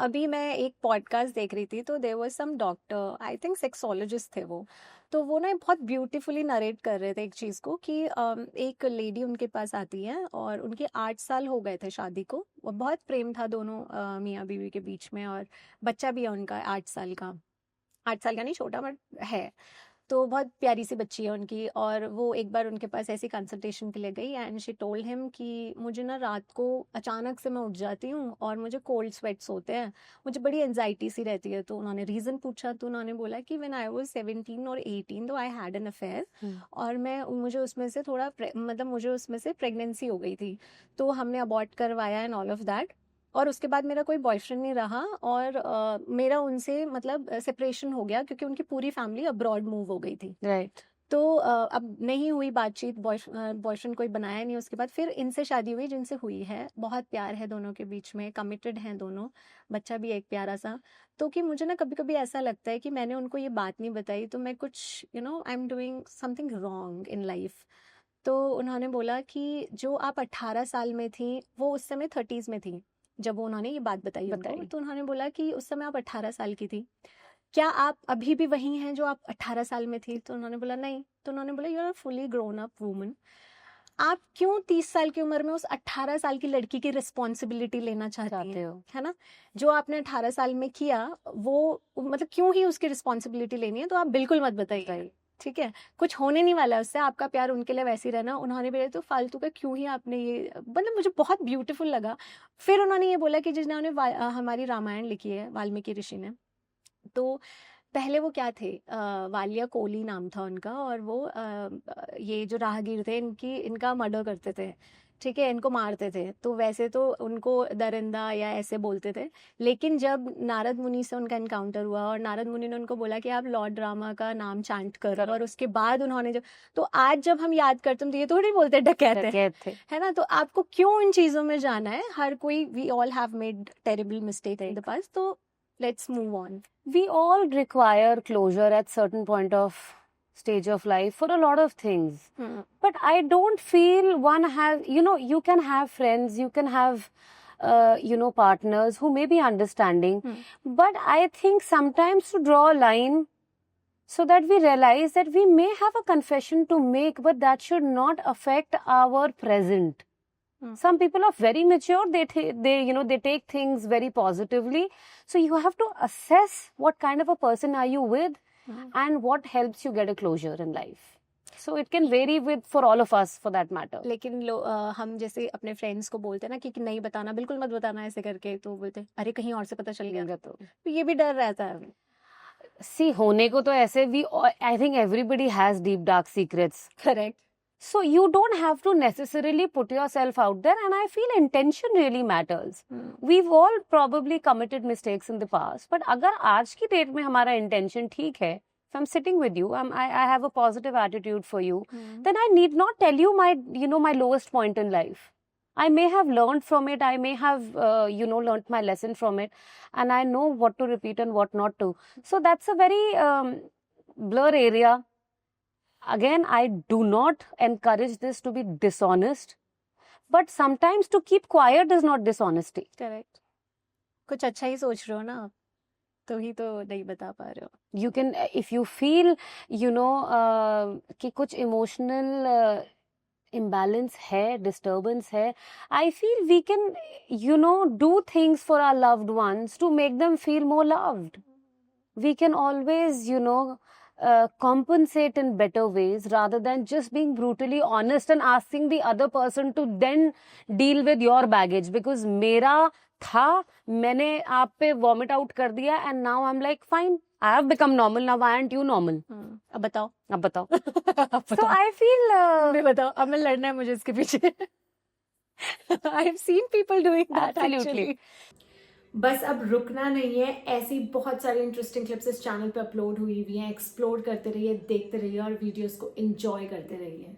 अभी मैं एक पॉडकास्ट देख रही थी, तो there was some doctor, I think sexologist थे वो। तो वो ना बहुत ब्यूटीफुली नरेट कर रहे थे एक चीज़ को कि एक लेडी उनके पास आती है और उनके 8 साल हो गए थे शादी को। वो बहुत प्रेम था दोनों मियाँ बीवी के बीच में, और बच्चा भी है उनका 8 साल का। 8 साल का नहीं, छोटा बट है। तो बहुत प्यारी सी बच्ची है उनकी, और वो एक बार उनके पास ऐसी कंसल्टेशन के लिए गई एंड शी टोल्ड हिम कि मुझे ना रात को अचानक से मैं उठ जाती हूँ और मुझे कोल्ड स्वेट्स होते हैं, मुझे बड़ी एनजाइटी सी रहती है। तो उन्होंने रीज़न पूछा, तो उन्होंने बोला कि व्हेन आई वाज 17 और 18 तो आई हैड एन अफेयर, और मुझे उसमें से मतलब मुझे उसमें से प्रेगनेंसी हो गई थी, तो हमने अबॉर्ट करवाया एंड ऑल ऑफ दैट। और उसके बाद मेरा कोई बॉयफ्रेंड नहीं रहा, और मेरा उनसे मतलब सेपरेशन हो गया क्योंकि उनकी पूरी फैमिली अब्रॉड मूव हो गई थी। राइट। तो अब नहीं हुई बातचीत, बॉयफ्रेंड कोई बनाया नहीं उसके बाद। फिर इनसे शादी हुई जिनसे हुई है, बहुत प्यार है दोनों के बीच में, कमिटेड हैं दोनों, बच्चा भी एक प्यारा सा। तो कि मुझे ना कभी कभी ऐसा लगता है कि मैंने उनको ये बात नहीं बताई तो मैं कुछ I am doing something wrong in life. तो उन्होंने बोला कि जो आप 18 साल में थी, वो उस समय 30s में थी जब वो उन्होंने ये बात बताई उनको। तो उन्होंने बोला कि उस समय आप 18 साल की थी, क्या आप अभी भी वही हैं जो आप 18 साल में थी? तो उन्होंने बोला नहीं। तो उन्होंने बोला you are fully grown up woman, आप क्यों 30 साल की उम्र में उस 18 साल की लड़की की रिस्पॉन्सिबिलिटी लेना चाहती हो, है ना? जो आपने 18 साल में किया, वो मतलब क्यों ही उसकी रिस्पॉन्सिबिलिटी लेनी है? तो आप बिल्कुल मत बताइए, ठीक है? कुछ होने नहीं वाला है उससे, आपका प्यार उनके लिए वैसे ही रहना। उन्होंने बोला तो फालतू का क्यों ही आपने ये, मतलब मुझे बहुत ब्यूटीफुल लगा। फिर उन्होंने ये बोला कि जिन्होंने हमारी रामायण लिखी है, वाल्मीकि ऋषि ने, तो पहले वो क्या थे, वालिया कोहली नाम था उनका, और वो ये जो राहगीर थे इनका मर्डर करते थे, ठीक है, इनको मारते थे। तो वैसे तो उनको दरिंदा या ऐसे बोलते थे, लेकिन जब नारद मुनि से उनका एनकाउंटर हुआ और नारद मुनि ने उनको बोला कि आप लॉर्ड रामा का नाम चांट करो, और उसके बाद उन्होंने जो, तो आज जब हम याद करते हैं तो ये थोड़ी बोलते डकैत थे, है ना? तो आपको क्यों इन चीजों में जाना है? हर कोई, we all have made terrible mistake in the past, तो let's move on. We all require closure at certain point of stage of life for a lot of things. But I don't feel one has, you can have friends, you can have, partners who may be understanding. But I think sometimes to draw a line so that we realize that we may have a confession to make, but that should not affect our present. Some people are very mature, they take things very positively. So you have to assess what kind of a person are you with and what helps you get a closure in life. So it can vary with for all of us for that matter. लेकिन हम जैसे अपने friends को बोलते हैं ना कि नहीं बताना, बिल्कुल मत बताना ऐसे करके, तो बोलते हैं अरे कहीं और से पता चल गया, तो ये भी डर रहता है। See, होने को तो ऐसे I think everybody has deep dark secrets. Correct. So you don't have to necessarily put yourself out there, and I feel intention really matters. We've all probably committed mistakes in the past, but अगर आज की date में हमारा intention ठीक है, if I'm sitting with you, I have a positive attitude for you, then I need not tell you my lowest point in life. I may have learned from it, I may have learned my lesson from it, and I know what to repeat and what not to. So that's a very blur area. Again, I do not encourage this to be dishonest, but sometimes to keep quiet is not dishonesty. Correct. कुछ अच्छा ही सोच रहे हो ना आप, तो ही तो नहीं बता पा रहे हो. You can, if you feel, कि कुछ emotional imbalance है, disturbance है, I feel we can, do things for our loved ones to make them feel more loved. We can always, compensate in better ways rather than just being brutally honest and asking the other person to then deal with your baggage. Because मेरा था, मैंने आप पे vomit out कर दिया, and now I'm like, fine, I have become normal, now why aren't you normal? अब बताओ. So I feel मैं बताओ, अब मैं लड़ना है मुझे इसके पीछे. I've seen people doing that. Absolutely. Actually. बस अब रुकना नहीं है, ऐसी बहुत सारी इंटरेस्टिंग क्लिप्स इस चैनल पे अपलोड हुई हैं. एक्सप्लोर करते रहिए, देखते रहिए और वीडियोस को एंजॉय करते रहिए.